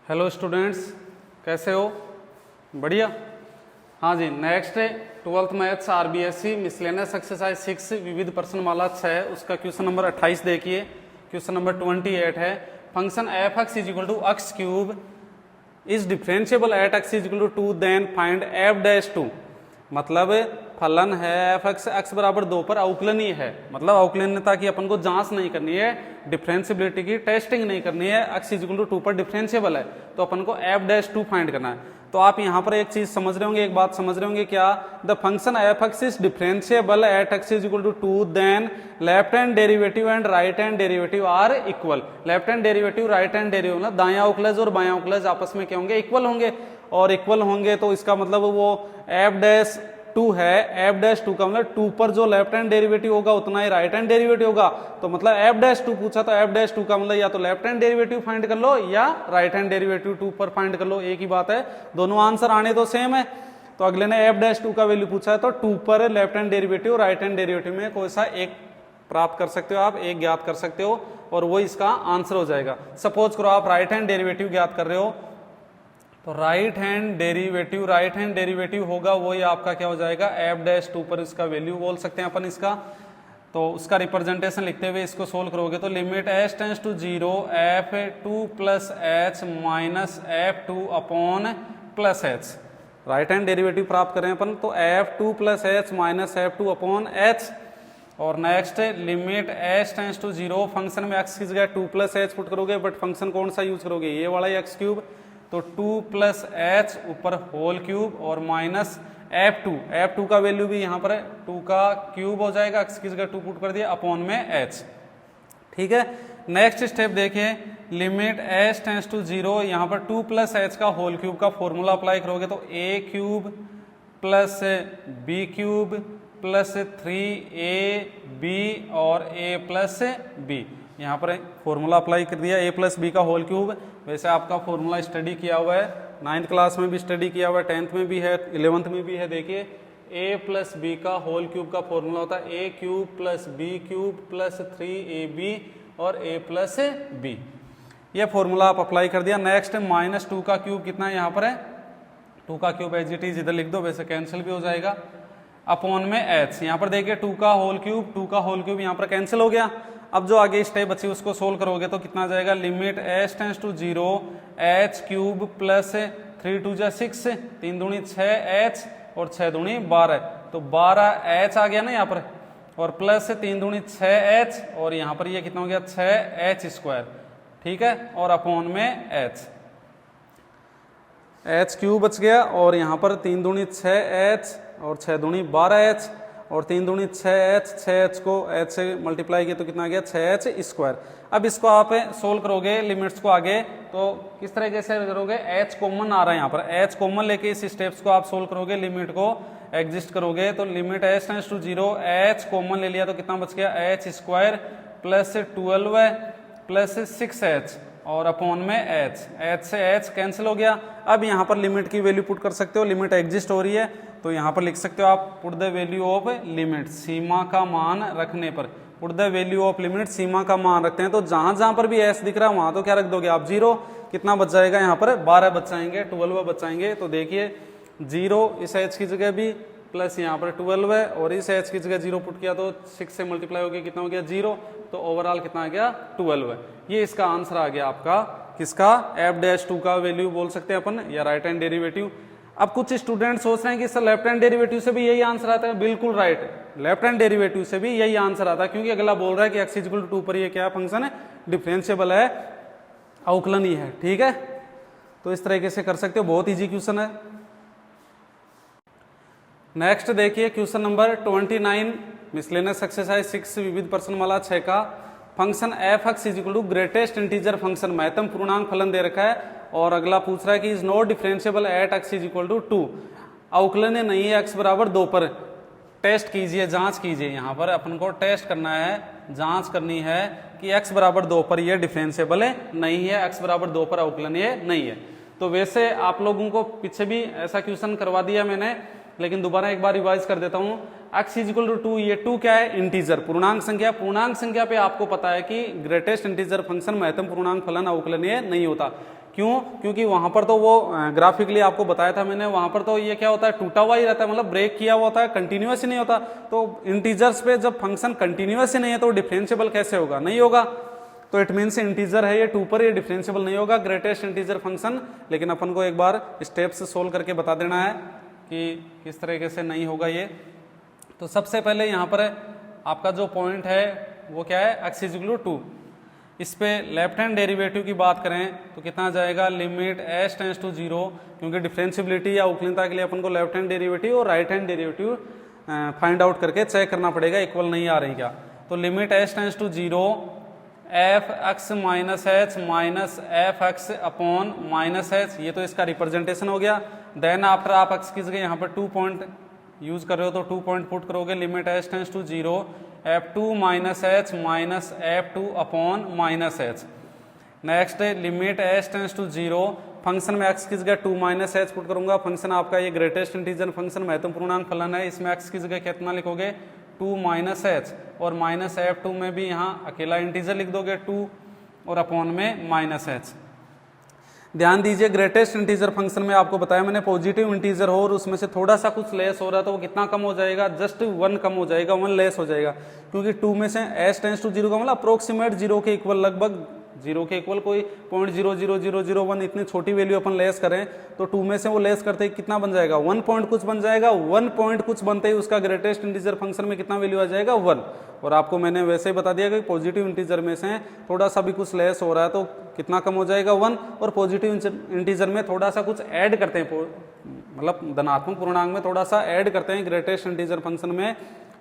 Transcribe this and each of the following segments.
Hello students, कैसे हो? बढ़िया। हाँ जी, नेक्स्ट है 12th maths RBSC miscellaneous exercise 6 विविध प्रश्नमाला 6 उसका क्वेश्चन नंबर 28 देखिए। क्वेश्चन नंबर 28 है function F x is equal to X cube is differentiable at x is equal to 2 then find F dash 2। मतलब फलन है एफ एक्स एक्स बराबर 2 पर अवकलनीय है। मतलब अवकलनीयता की अपन को जांच नहीं करनी है, डिफरेंशिएबिलिटी की टेस्टिंग नहीं करनी है। एक्स इज इक्वल टू 2 पर डिफरेंशिएबल है तो अपन को एफ डैश 2 फाइंड करना है। तो आप यहाँ पर एक चीज समझ रहे होंगे, एक बात समझ रहे होंगे, क्या the function F x is differentiable at x is equal to 2 then left hand derivative and right hand derivative are equal. Left hand derivative right hand derivative ना दायां अवकलज और बायां अवकलज आपस में क्या होंगे? इक्वल होंगे। और इक्वल होंगे तो इसका मतलब वो एफ डैश 2 है। एफ डैश 2 का मतलब 2 पर जो लेफ्ट हैंड डेरिवेटिव होगा उतना ही राइट हैंड डेरिवेटिव होगा। तो मतलब एफ डैश 2 पूछा तो एफ डैश 2 का मतलब या तो लेफ्ट हैंड डेरिवेटिव फाइंड कर लो या राइट हैंड डेरिवेटिव 2 पर फाइंड कर लो, एक ही बात है। दोनों आंसर आने तो सेम है। तो अगले ने एफ डैश 2 का वैल्यू पूछा है तो 2 पर left hand derivative right hand derivative में कोई सा एक प्राप्त कर सकते हो, आप एक ज्ञात कर सकते हो और वो इसका आंसर हो जाएगा। सपोज करो आप राइट हैंड डेरिवेटिव ज्ञात कर रहे हो तो राइट हैंड डेरिवेटिव होगा वही आपका क्या हो जाएगा? एफ डैश 2 पर इसका वैल्यू बोल सकते हैं अपन इसका। तो उसका रिप्रेजेंटेशन लिखते हुए इसको सोल्व करोगे तो limit H tends to 0 f 2 plus h minus f 2 upon plus h. Right hand derivative प्राप्त करें अपन तो f 2 plus h minus f 2 upon h. और next limit H tends to 0, function में एक्स की जगह 2 प्लस एच पुट करोगे, but function कौन सा यूज करोगे? ये वाला एक्स क्यूब। तो 2 प्लस एच ऊपर होल क्यूब और माइनस एफ 2 का वैल्यू भी यहाँ पर है 2 का क्यूब हो जाएगा, एक्स की जगह 2 पुट कर दिया अपॉन में एच। ठीक है, नेक्स्ट स्टेप देखिए लिमिट एच टेंस टू 0, यहाँ पर 2 प्लस एच का होल क्यूब का फॉर्मूला अप्लाई करोगे तो a cube plus B cube plus 3ab और a प्लस बी। यहाँ पर फॉर्मूला अप्लाई कर दिया a प्लस बी का होल क्यूब। वैसे आपका फॉर्मूला स्टडी किया हुआ है, 9th क्लास में भी स्टडी किया हुआ है, 10th में भी है, 11th में भी है। देखिए a प्लस बी का होल क्यूब का फॉर्मूला होता है a cube plus B cube plus 3ab और a प्लस बी। ये फॉर्मूला आप अप्लाई कर दिया। नेक्स्ट माइनस 2 का क्यूब कितना है? यहाँ पर है 2 का क्यूब एज इट इज इधर लिख दो, वैसे कैंसिल भी हो जाएगा, अपॉन में एच। यहाँ पर देखिए 2 का होल क्यूब यहाँ पर कैंसिल हो गया। अब जो आगे स्टेप बची उसको सोल्व करोगे तो कितना आ जाएगा? Limit H tends to 0 H cube plus 3 2 जा 6, 3 दूनी 6 एच और 6 दूनी 12, तो 12 एच आ गया ना यहाँ पर, और प्लस 3 दूनी 6 एच और यहाँ पर ये कितना हो गया? 6 एच स्क्वायर। ठीक है, और अपॉन में एच क्यूब बच गया और यहाँ पर 3 दूनी 6 एच और 6 दूनी 12 एच और 3 दूनी 6 एच को एच से मल्टीप्लाई किया तो कितना आ गया? 6 एच स्क्वायर। अब इसको आप सोल्व करोगे लिमिट्स को आगे तो किस तरीके से करोगे? एच कॉमन आ रहा है यहाँ पर, एच कॉमन लेके इस स्टेप्स को आप सोल्व करोगे, लिमिट को एग्जिस्ट करोगे तो limit H tends to 0 H common ले लिया तो कितना बच गया? H square plus 12 plus 6 H और अपॉन में एच से एच कैंसिल हो गया। अब यहाँ पर लिमिट की वैल्यू पुट कर सकते हो, लिमिट एग्जिस्ट हो रही है तो यहाँ पर लिख सकते हो आप put the value of limit, सीमा का मान रखने पर। Put the value of limit, सीमा का मान रखते हैं तो जहां जहां पर भी एच दिख रहा है वहां तो क्या रख दोगे आप? 0। कितना बच जाएगा यहाँ पर? 12 बच जाएंगे, 12 बच जाएंगे। तो देखिए 0 इस एच की जगह भी प्लस यहाँ पर 12 है और इस एच की जगह 0 पुट किया तो 6 से मल्टीप्लाई हो गया, कितना हो गया? 0। तो ओवरऑल कितना आ गया? 12 है। ये इसका आंसर आ गया आपका, किसका? एफ डैश 2 का वैल्यू बोल सकते हैं अपन या राइट हैंड डेरिवेटिव। अब कुछ स्टूडेंट सोच रहे हैं कि सर लेफ्ट हैंड डेरिवेटिव से भी यही आंसर आता है। बिल्कुल राइट है, लेफ्ट हैंड डेरिवेटिव से भी यही आंसर आता है क्योंकि अगला बोल रहा है कि एक्स इक्वल टू 2 पर ये क्या फंक्शन है? डिफरेंशिएबल है, अवकलनीय है। ठीक है, तो इस तरीके से कर सकते हो, बहुत इजी क्वेश्चन है। नेक्स्ट देखिए क्वेश्चन नंबर 29 मिसलेनियस एक्सरसाइज 6 विविध प्रश्नमाला 6 का function F x is equal to greatest integer function महत्तम पूर्णांक फलन दे रखा है और अगला पूछ रहा है कि is not differentiable at x is equal to 2, अवकलनीय नहीं है एक्स बराबर 2 पर। टेस्ट कीजिए, जांच कीजिए, यहाँ पर अपन को टेस्ट करना है, जांच करनी है कि एक्स बराबर 2 पर यह डिफरेंशिएबल है नहीं है, एक्स बराबर 2 पर अवकलनीय नहीं है। तो वैसे आप लोगों को पीछे भी ऐसा क्वेश्चन करवा दिया मैंने, लेकिन दोबारा एक बार रिवाइज कर देता हूँ। x इज इक्वल टू 2, ये 2 क्या है? इंटीजर, पूर्णांक संख्या। पूर्णांक संख्या पे आपको पता है कि ग्रेटेस्ट इंटीजर फंक्शन महत्तम पूर्णांक फलन अवकलनीय नहीं होता। क्यों? क्योंकि वहां पर तो वो ग्राफिकली आपको बताया था मैंने, वहां पर तो ये क्या होता है, टूटा हुआ ही रहता है, मतलब ब्रेक किया हुआ होता है, कंटिन्यूअस ही नहीं होता। तो इंटीजर्स पे जब फंक्शन कंटिन्यूअस ही नहीं है तो डिफरेंशिएबल कैसे होगा? नहीं होगा। तो इट मीन्स इंटीजर है ये 2 पर, ये डिफरेंशिएबल नहीं होगा ग्रेटेस्ट इंटीजर फंक्शन। लेकिन अपन को एक बार स्टेप्स सोल्व करके बता देना है कि किस तरीके से नहीं होगा ये। तो सबसे पहले यहाँ पर आपका जो पॉइंट है वो क्या है, x = 2। इस पे लेफ्ट हैंड डेरिवेटिव की बात करें तो कितना आ जाएगा, लिमिट s टेंड्स टू 0, क्योंकि डिफरेंशियबिलिटी या उकलीनता के लिए अपन को लेफ्ट हैंड डेरिवेटिव और right hand derivative find out करके चेक करना पड़ेगा इक्वल नहीं आ रही क्या। तो limit s tends to 0 f(x - h minus f(x upon -h), ये तो इसका रिप्रेजेंटेशन हो गया। देन आफ्टर आप x की जगह यहाँ पर 2 पॉइंट यूज कर रहे हो तो 2 पॉइंट पुट करोगे, limit s tends to 0 f2 - h minus f2 upon -h। Next limit s tends to 0, function में x की जगह 2 - h पुट करूंगा। फंक्शन आपका ये ग्रेटेस्ट इंटीजर फंक्शन महत्वपूर्ण पूर्णांक फलन है, इसमें x की जगह कितना लिखोगे, 2 - h, और -f2 में भी यहाँ अकेला इंटीजर लिख दोगे 2 और अपॉन में -h। ध्यान दीजिए ग्रेटेस्ट इंटीजर फंक्शन में आपको बताया मैंने, पॉजिटिव इंटीजर हो और उसमें से थोड़ा सा कुछ लेस हो रहा है तो वो कितना कम हो जाएगा, जस्ट 1 कम हो जाएगा, 1 लेस हो जाएगा। क्योंकि 2 में से s टेंड्स टू 0 का मतलब अप्रोक्सीमेट 0 के इक्वल, लगभग 0 के इक्वल, कोई 0.00001 इतनी छोटी वैल्यू अपन लेस करें तो 2 में से वो लेस करते ही कितना बन जाएगा, 1 पॉइंट कुछ बन जाएगा। 1 पॉइंट कुछ बनते ही उसका ग्रेटेस्ट इंटीजर फंक्शन में कितना वैल्यू आ जाएगा, 1। और आपको मैंने वैसे ही बता दिया कि पॉजिटिव इंटीजर में से थोड़ा सा भी कुछ लेस हो रहा है तो कितना कम हो जाएगा, 1। और पॉजिटिव इंटीजर में थोड़ा सा कुछ ऐड करते हैं, मतलब धनात्मक पूर्णांक में थोड़ा सा ऐड करते हैं ग्रेटेस्ट इंटीजर फंक्शन में,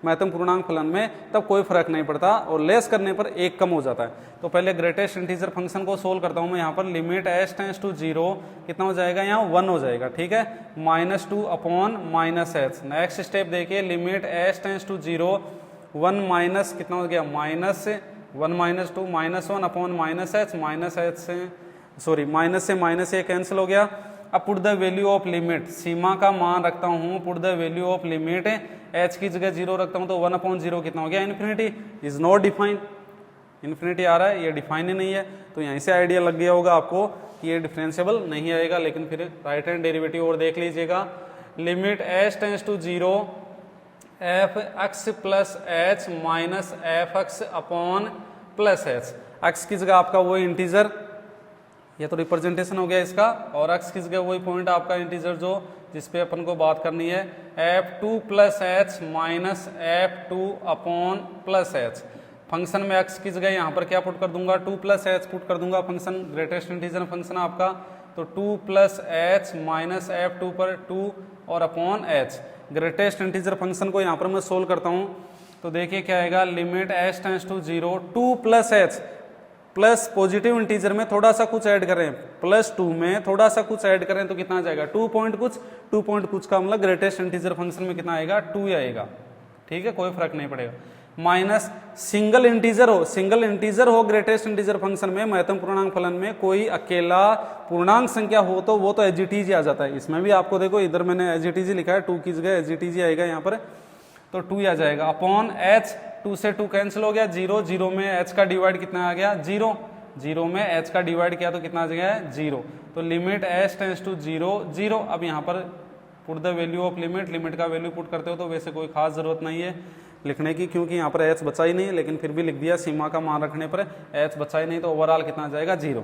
महत्तम पूर्णांक फलन में, तब कोई फर्क नहीं पड़ता और लेस करने पर 1 कम हो जाता है। तो पहले ग्रेटेस्ट इंटीजर फंक्शन को सोल्व करता हूं मैं। यहाँ पर लिमिट s टेंड्स टू 0 कितना हो जाएगा, यहाँ 1 हो जाएगा, ठीक है, -2 अपॉन -h। नेक्स्ट स्टेप देखिए, limit s tends to 0 1 minus कितना हो गया, -1 - 2 -1 अपॉन -h से सॉरी माइनस से माइनस ये कैंसिल हो गया। अब put the value of limit, सीमा का मान रखता हूँ, put the value of limit h की जगह 0 रखता हूँ तो 1/0 कितना हो गया, infinity. Is not defined, infinity आ रहा है, ये डिफाइन ही नहीं है। तो यहीं से आइडिया लग गया होगा आपको कि ये डिफरेंशिएबल नहीं आएगा। लेकिन फिर राइट हैंड डेरिवेटिव और देख लीजिएगा, limit s tends to 0 f(x + h minus f(x upon +h), x की जगह आपका वही इंटीजर, ये तो रिप्रेजेंटेशन हो गया इसका, और x की जगह वही पॉइंट आपका इंटीजर जो जिसपे अपन को बात करनी है, f2 + h minus f2 upon +h। Function में x की जगह यहाँ पर क्या पुट कर दूंगा, 2 + h पुट कर दूंगा। फंक्शन ग्रेटेस्ट इंटीजर फंक्शन आपका, तो 2 + h माइनस f2 पर 2 और upon h। Greatest integer function को यहाँ पर मैं सोल्व करता हूँ तो देखिए क्या आएगा, limit s tends to 0 2 + h plus positive integer में थोड़ा सा कुछ ऐड करें, +2 में थोड़ा सा कुछ ऐड करें तो कितना आ जाएगा, 2 पॉइंट कुछ का मतलब ग्रेटेस्ट इंटीजर फंक्शन में कितना आएगा, 2 ही आएगा, ठीक है, कोई फर्क नहीं पड़ेगा। माइनस सिंगल इंटीजर हो ग्रेटेस्ट इंटीजर फंक्शन में, महत्तम पूर्णांक फलन में कोई अकेला पूर्णांक संख्या हो तो वो तो एजीटीजी आ जाता है। इसमें भी आपको देखो इधर मैंने एजीटीजी लिखा है, 2 की जगह एजीटीजी आएगा यहाँ पर, तो 2 ही आ जाएगा अपॉन h। 2 से 2 कैंसिल हो गया, 0 में h का डिवाइड कितना आ गया, 0 में h का डिवाइड किया तो कितना आ गया है, 0। तो लिमिट s टेंड्स टू 0। अब यहाँ पर put the value of limit का वैल्यू पुट करते हो तो वैसे कोई खास जरूरत नहीं है लिखने की, क्योंकि यहाँ पर h बचा ही नहीं, लेकिन फिर भी लिख दिया, सीमा का मान रखने पर h बचा ही नहीं, तो ओवरऑल कितना आ जाएगा, 0।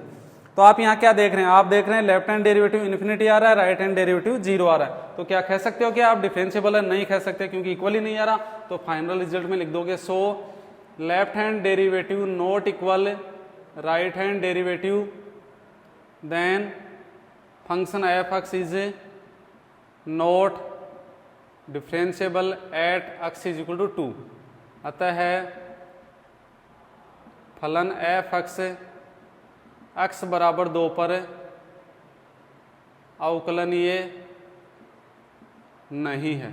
तो आप यहाँ क्या देख रहे हैं, आप देख रहे हैं लेफ्ट हैंड डेरिवेटिव इन्फिनिटी आ रहा है, राइट हैंड डेरिवेटिव 0 आ रहा है। तो क्या कह सकते हो कि आप डिफरेंशिएबल है, नहीं कह सकते क्योंकि इक्वल ही नहीं आ रहा। तो फाइनल रिजल्ट में लिख दोगे, so left hand derivative not equal right hand derivative, then function f(x) is not differentiable at x = 2। अतः फलन f(x) x बराबर 2 पर अवकलनीय नहीं है,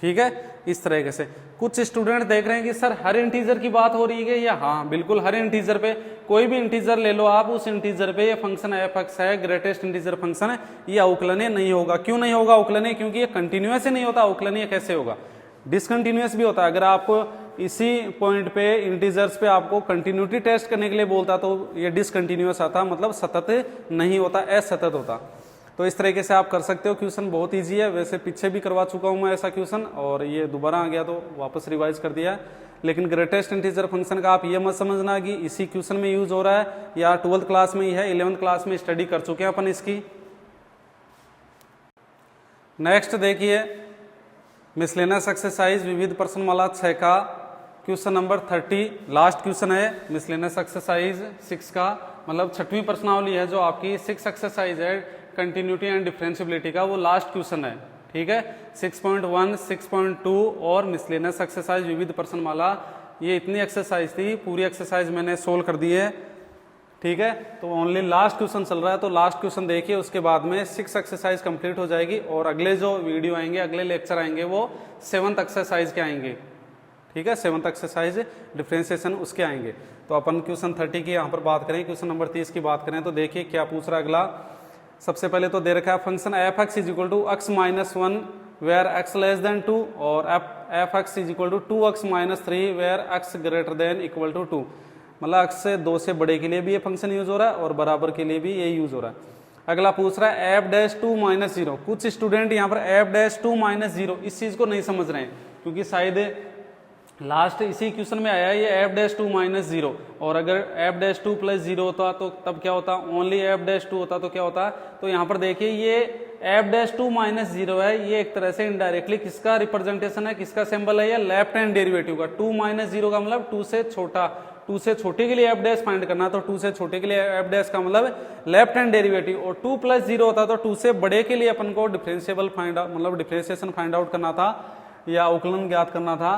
ठीक है। इस तरीके से कुछ स्टूडेंट देख रहे हैं कि सर हर इंटीजर की बात हो रही है या, हाँ बिल्कुल हर इंटीजर पे, कोई भी इंटीजर ले लो आप, उस इंटीजर पे ये फंक्शन f(x) है, ग्रेटेस्ट इंटीजर फंक्शन है, ये अवकलनीय नहीं होगा। क्यों नहीं होगा अवकलनीय, क्योंकि ये कंटिन्यूअस ही नहीं होता, अवकलनीय कैसे होगा, डिसकंटिन्यूअस भी होता है। अगर आप इसी पॉइंट पे इंटीजर्स पे आपको कंटिन्यूटी टेस्ट करने के लिए बोलता तो ये डिसकंटिन्यूअस आता, मतलब सतत नहीं होता, असतत होता। तो इस तरीके से आप कर सकते हो। क्वेश्चन बहुत इजी है, वैसे पीछे भी करवा चुका हूं मैं ऐसा क्वेश्चन, और ये दोबारा आ गया तो वापस रिवाइज कर दिया। लेकिन ग्रेटेस्ट इंटीजर फंक्शन का आप ये मत समझना कि इसी क्वेश्चन में यूज हो रहा है या 12th क्लास में ही है, 11th क्लास में स्टडी कर चुके हैं अपन इसकी। नेक्स्ट देखिए मिसलेनियस एक्सरसाइज विविध प्रश्नमाला 6 का क्वेश्चन नंबर 30 लास्ट क्वेश्चन है मिसलेनियस एक्सरसाइज 6 का, मतलब 6वीं प्रश्नावली है जो आपकी 6 एक्सरसाइज है कंटिन्यूटी एंड डिफरेंशियबिलिटी का, वो लास्ट क्वेश्चन है। ठीक है, 6.1, 6.2 और मिसलेनियस एक्सरसाइज विविध प्रश्नमाला, ये इतनी एक्सरसाइज थी, पूरी एक्सरसाइज मैंने सोल्व कर दी है। ठीक है, तो ओनली लास्ट क्वेश्चन चल रहा है, तो लास्ट क्वेश्चन देखिए, उसके बाद में 6 एक्सरसाइज कंप्लीट हो जाएगी और अगले जो वीडियो आएंगे, अगले लेक्चर आएंगे वो 7th एक्सरसाइज के आएंगे। ठीक है, 7th एक्सरसाइज डिफरेंशिएशन उसके आएंगे। तो अपन क्वेश्चन 30 की यहाँ पर बात करें, क्वेश्चन नंबर 30 की बात करें तो देखिए क्या पूछ रहा है अगला। सबसे पहले तो दे रखा है function F x is equal to x minus 1 where x less than 2 और f x is equal to 2x minus 3 where x greater than equal to 2, मतलब x से 2 से बड़े के लिए भी ये फंक्शन यूज हो रहा है और बराबर के लिए भी ये यूज हो रहा है। अगला पूछ रहा है एफ डैश 2 माइनस 0। कुछ स्टूडेंट यहाँ पर एफ डैश 2 माइनस 0 इस चीज को नहीं समझ रहे हैं, क्योंकि शायद लास्ट इसी क्वेश्चन में आया ये एफ डैश 2 माइनस 0, और अगर एफ डैश 2 प्लस 0 होता तो तब क्या होता, ओनली एफ डैश 2 होता तो क्या होता। तो यहाँ पर देखिए ये एफ डैश 2 माइनस 0 है, ये एक तरह से इनडायरेक्टली किसका रिप्रेजेंटेशन है, किसका सिंबल है, ये लेफ्ट हैंड डेरिवेटिव का। 2 माइनस 0 का मतलब 2 से छोटा, 2 से छोटे के लिए एफ डैश फाइंड करना, तो 2 से छोटे के लिए एफ डैश का मतलब लेफ्ट हैंड डेरिवेटिव, और 2 प्लस 0 होता तो 2 से बड़े के लिए अपन को डिफरेंशिएबल फाइंड आउट, मतलब डिफरेंशिएशन फाइंड आउट करना था या अवकलन ज्ञात करना था।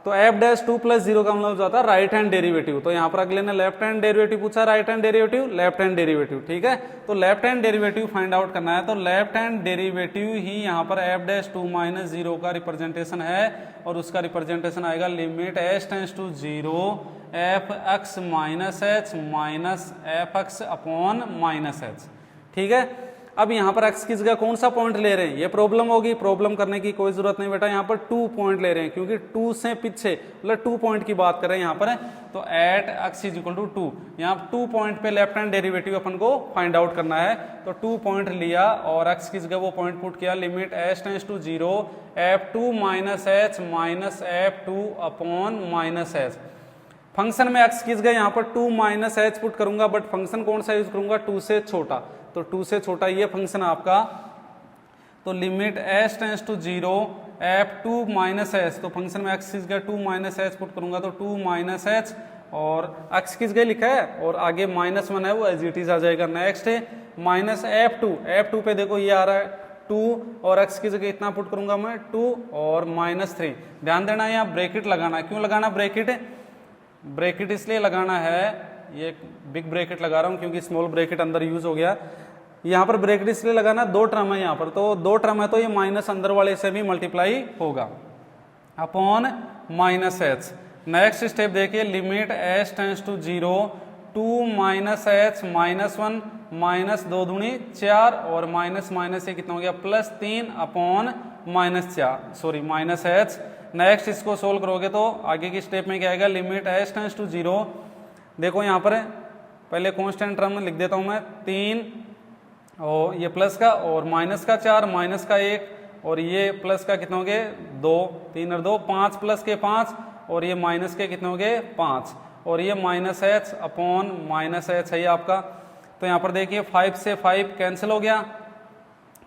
तो एफ डैश 2 प्लस 0 का मतलब जाता है राइट हैंड डेरिवेटिव। तो यहाँ पर अगले ने लेफ्ट हैंड डेरिवेटिव पूछा, right hand derivative, left hand derivative. ठीक है, तो left hand derivative find out करना है, तो लेफ्ट हैंड डेरिवेटिव ही यहाँ पर एफ डैश 2 माइनस 0 का रिप्रेजेंटेशन है, और उसका रिप्रेजेंटेशन आएगा limit H tends to 0 f x minus h minus f x upon minus h. ठीक है, अब यहाँ पर x की जगह कौन सा पॉइंट ले रहे हैं, ये प्रॉब्लम होगी, प्रॉब्लम करने की कोई जरूरत नहीं बेटा, यहाँ पर 2 पॉइंट ले रहे हैं, क्योंकि 2 से पीछे मतलब 2 पॉइंट की बात कर रहे हैं यहाँ पर। तो at x is equal to 2, यहाँ 2 पॉइंट पे लेफ्ट हैंड डेरिवेटिव अपन को फाइंड आउट करना है। तो 2 पॉइंट लिया और x की जगह वो पॉइंट पुट किया, limit h tends to 0 f2 minus h minus f2 upon minus h। Function में x की जगह यहाँ पर 2 माइनस एच पुट करूंगा, बट फंक्शन कौन सा यूज करूंगा, 2 से छोटा, तो 2 से छोटा ये फंक्शन आपका। तो limit h tends to 0 f2 minus h, तो फंक्शन में x की जगह 2 माइनस एच पुट करूंगा तो 2 माइनस एच, और x की जगह लिखा है और आगे -1 है वो एज इट इज आ जाएगा। नेक्स्ट है माइनस f2 पे देखो ये आ रहा है 2 और x की जगह इतना पुट करूंगा मैं 2 और -3। ध्यान देना यहाँ ब्रैकेट लगाना, क्यों लगाना ब्रैकेट, ब्रैकेट इसलिए लगाना है, ये बिग ब्रैकेट लगा रहा हूं क्योंकि स्मॉल ब्रैकेट अंदर यूज हो गया। यहाँ पर ब्रैकेट इसलिए लगाना, 2 टर्म है यहाँ पर, तो 2 टर्म है तो ये माइनस अंदर वाले से भी मल्टीप्लाई होगा upon minus h. Next step देखिए, limit H tends to 0 2 minus h -1 minus 2 दूनी 4 और माइनस माइनस ये कितना हो गया +3 अपॉन माइनस एच। नेक्स्ट इसको सोल्व करोगे तो आगे की स्टेप में क्या आएगा, लिमिट एच टेंस टू 0, देखो यहाँ पर पहले कांस्टेंट टर्म लिख देता हूँ मैं 3 और ये प्लस का और माइनस का 4 माइनस का 1 और ये प्लस का कितना हो गए 2, 3 और 2 5 प्लस के 5 और ये माइनस के कितने हो गए 5 और ये minus h upon minus H है आपका। तो यहाँ पर देखिए 5 से 5 कैंसिल हो गया,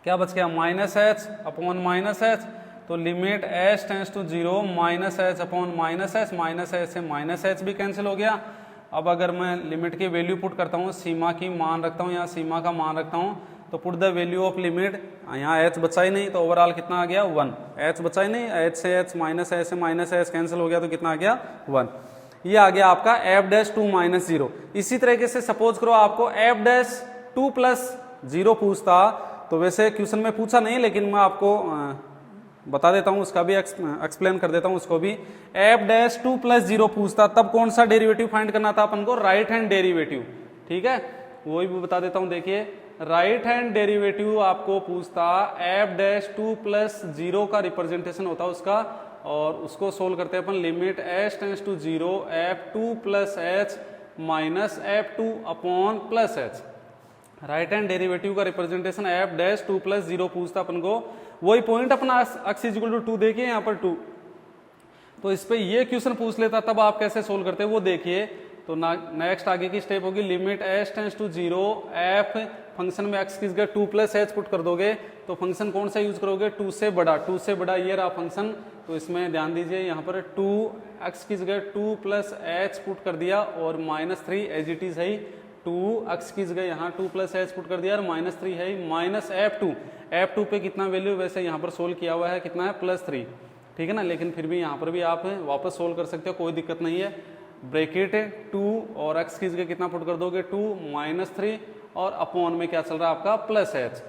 क्या बच गया minus h upon minus h. तो limit H tends to 0 minus h upon minus h से माइनस एच भी कैंसिल हो गया। अब अगर मैं लिमिट की वैल्यू पुट करता हूँ, सीमा की मान रखता हूँ, यहाँ सीमा का मान रखता हूँ, तो put the value of limit, यहाँ एच बचा ही नहीं तो ओवरऑल कितना आ गया 1, एच बचा ही नहीं, एच से एच माइनस एच से माइनस एच कैंसिल हो गया तो कितना आ गया 1। ये आ गया आपका एफ डैश 2 माइनस 0। इसी तरीके से सपोज करो आपको एफ डैश 2 प्लस 0 पूछता, तो वैसे क्वेश्चन में पूछा नहीं लेकिन मैं आपको बता देता हूं, उसका भी एक्सप्लेन कर देता हूं उसको भी। एफ डैश 2 प्लस 0 पूछता तब कौन सा डेरिवेटिव फाइंड करना था अपन को, राइट हैंड डेरिवेटिव। ठीक है, वही भी बता देता हूं, देखिए राइट हैंड डेरिवेटिव आपको पूछता एफ डैश 2 प्लस 0 का रिप्रेजेंटेशन होता उसका और उसको सोल्व करते हैं अपन। Limit h tends to 0 f2 plus h minus f2 upon plus h। Right hand derivative का रिप्रेजेंटेशन f डैश 2 प्लस 0 पूछता अपन को, वही पॉइंट अपना x इक्वल टू 2 देखिए यहाँ पर 2, तो इस पे ये क्वेश्चन पूछ लेता तब आप कैसे सोल्व करते हैं वो देखिए। तो नेक्स्ट आगे की स्टेप होगी limit h tends to 0 f function में x की जगह 2 प्लस h पुट कर दोगे तो फंक्शन कौन सा यूज करोगे, 2 से बड़ा ये रहा फंक्शन। तो इसमें ध्यान दीजिए यहाँ पर 2x की जगह 2 प्लस h पुट कर दिया और -3 एज इट इज है, 2x की जगह यहाँ 2 प्लस h पुट कर दिया और -3 है, माइनस f2 पे कितना वैल्यू वैसे यहाँ पर सोल्व किया हुआ है, कितना है +3, ठीक है ना। लेकिन फिर भी यहाँ पर भी आप वापस सोल्व कर सकते हो, कोई दिक्कत नहीं है। ब्रैकेट 2 और x की जगह कितना पुट कर दोगे 2 -3 और अपॉन में क्या चल रहा है आपका +h।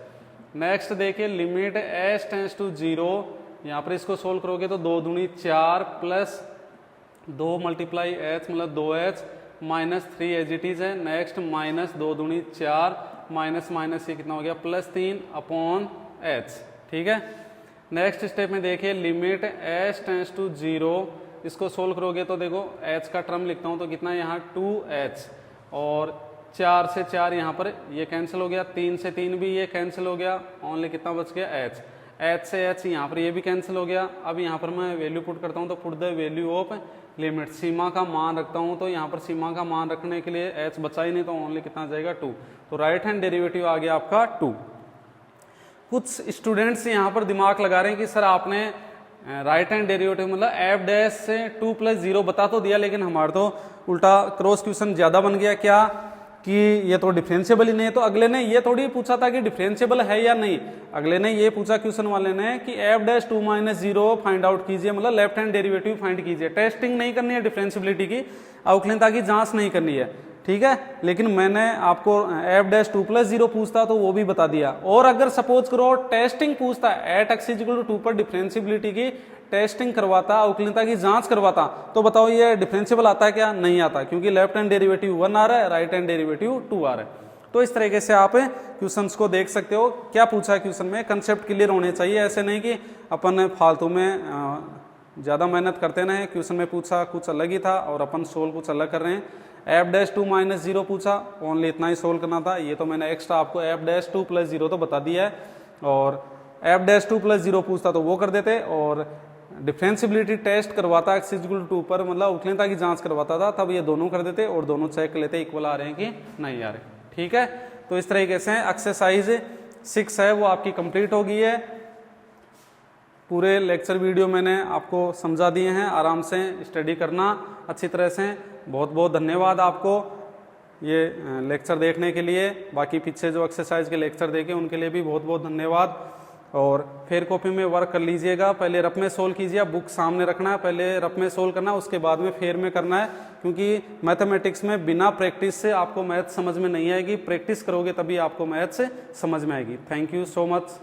नेक्स्ट देखिए लिमिट h टेंड्स टू 0, यहाँ पर इसको सोल्व करोगे तो 2 दूनी 4 प्लस 2 मल्टीप्लाई h मतलब 2h -3 एज इट इज है। नेक्स्ट -2 दूनी 4 माइनस ये कितना हो गया +3 अपॉन h, ठीक है। नेक्स्ट स्टेप में देखिए लिमिट h टेंड्स टू 0, इसको सोल्व करोगे तो देखो h का टर्म लिखता हूँ तो कितना है यहाँ 2h और 4 से 4 यहाँ पर ये कैंसिल हो गया, 3 से 3 भी ये कैंसिल हो गया, ओनली कितना बच गया h से h यहाँ पर ये भी कैंसिल हो गया। अब यहाँ पर मैं वैल्यू पुट करता हूँ तो put the value of limit, सीमा का मान रखता हूँ तो यहाँ पर सीमा का मान रखने के लिए h बचा ही नहीं तो ओनली कितना जाएगा 2, तो राइट हैंड डेरिवेटिव आ गया आपका 2। कुछ स्टूडेंट्स यहाँ पर दिमाग लगा रहे हैं कि सर आपने राइट हैंड डेरिवेटिव मतलब f डैश से 2 प्लस 0 बता तो दिया लेकिन हमारा तो उल्टा क्रॉस क्वेश्चन ज्यादा बन गया क्या कि ये तो डिफरेंशिएबल ही नहीं है। तो अगले ने ये थोड़ी पूछा था कि डिफरेंशिएबल है या नहीं, अगले ने ये पूछा क्वेश्चन वाले ने कि f dash 2 minus 0 find out कीजिए, मतलब लेफ्ट हैंड डेरिवेटिव फाइंड कीजिए। टेस्टिंग नहीं करनी है डिफरेंशिएबिलिटी की, अवकलनता की जांच नहीं करनी है, ठीक है। लेकिन मैंने आपको f डैश 2 प्लस 0 पूछता तो वो भी बता दिया। और अगर सपोज करो टेस्टिंग पूछता एट x इक्वल टू 2 पर डिफरेंशिएबिलिटी की टेस्टिंग करवाता, अवकलनता की जांच करवाता, तो बताओ ये डिफरेंशिएबल आता है क्या, नहीं आता, क्योंकि लेफ्ट हैंड डेरिवेटिव 1 आ रहा है, राइट हैंड डेरिवेटिव 2 आ रहा है। तो इस तरीके से आप क्वेश्चंस को देख सकते हो, क्या पूछा है क्वेश्चन में, कंसेप्ट क्लियर होने चाहिए। ऐसे नहीं कि अपन फालतू में ज़्यादा मेहनत करते ना है, क्वेश्चन में पूछा कुछ अलग ही था और अपन सोल्व कुछ अलग कर रहे हैं। f डैश 2 माइनस 0 पूछा, ओनली इतना ही सोल्व करना था, ये तो मैंने एक्स्ट्रा आपको f डैश 2 प्लस 0 तो बता दिया है। और f डैश 2 प्लस 0 पूछता तो वो कर देते, और डिफरेंशिएबिलिटी टेस्ट करवाता x इक्वल टू 2 पर, मतलब अवकलनता की जांच करवाता था, तब ये दोनों कर देते और दोनों चेक कर लेते इक्वल आ रहे हैं कि नहीं आ रहे, ठीक है। तो इस तरीके से एक्सरसाइज 6 है वो आपकी कंप्लीट हो गई है। पूरे लेक्चर वीडियो मैंने आपको समझा दिए हैं, आराम से स्टडी करना अच्छी तरह से। बहुत बहुत धन्यवाद आपको ये लेक्चर देखने के लिए, बाकी पीछे जो एक्सरसाइज के लेक्चर देखे उनके लिए भी बहुत बहुत धन्यवाद। और फेयर कॉपी में वर्क कर लीजिएगा, पहले रफ में सोल्व कीजिए, बुक सामने रखना है, पहले रफ में सोल्व करना है, उसके बाद में फेयर में करना है, क्योंकि मैथमेटिक्स में बिना प्रैक्टिस से आपको मैथ समझ में नहीं आएगी, प्रैक्टिस करोगे तभी आपको मैथ समझ में आएगी। Thank you so much.